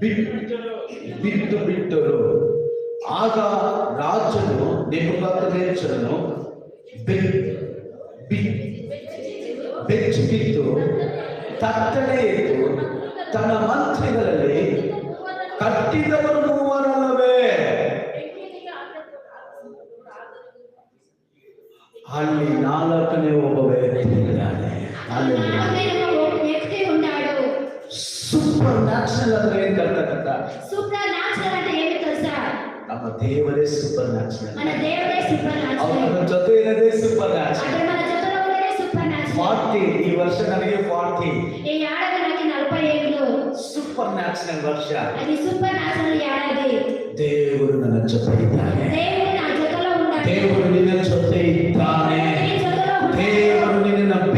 ಬಿದ್ದು ಬಿಟ್ಟರು. ಆಗ ರಾಜನು ನೆಬೂಕದ್ನೆಚ್ಚರನು ಬೆಚ್ಚಿ ಬಿದ್ದು ತಟ್ಟನೆ ಎದ್ದು ತನ್ನ ಮಂತ್ರಿಗಳಲ್ಲಿ ಕಟ್ಟಿದವರು ಮೂವರಲ್ಲವೇ ಅಲ್ಲಿ ನಾಲ್ಕನೇ ಒಬ್ಬ ವ್ಯಕ್ತಿ ಇದ್ದಾನೆ. ಸೂಪರ್ ನ್ಯಾಚುರಲ್ ಅಂದ್ರೆ ಏನ್ ಕರ್ತಕ್ಕಂತ? ಸೂಪರ್ ನ್ಯಾಚುರಲ್ అంటే ఏమి తెలుసా? ನಮ್ಮ ದೇವರೇ ಸೂಪರ್ ನ್ಯಾಚುರಲ್. మన దేవుడే సూపర్ న్యాచురల్. ಅವನ ಜೊತೆ ಇರೋದೇ ಸೂಪರ್ ನ್ಯಾಚುರಲ್. ಅದೇ మన జతలో ఉండేదే సూపర్ న్యాచురల్. 40 ಈ ವರ್ಷ ನನಗೆ 40. ఈ ఏడాది నాకు 40 ఏళ్ళు. ಸೂಪರ್ ನ್ಯಾಚುರಲ್ ವರ್ಷ. అది సూపర్ న్యాచురల్ ఏడాది. ದೇವರು ನನ್ನ ಜೊತೆ ಇದ್ದಾನೆ. దేవుడు నా జతలో ఉన్నాడు. ದೇವರು ನಿನ್ನ ಜೊತೆ ಇದ್ದಾನೆ. ದೇವರು ನಿನ್ನನ್ನು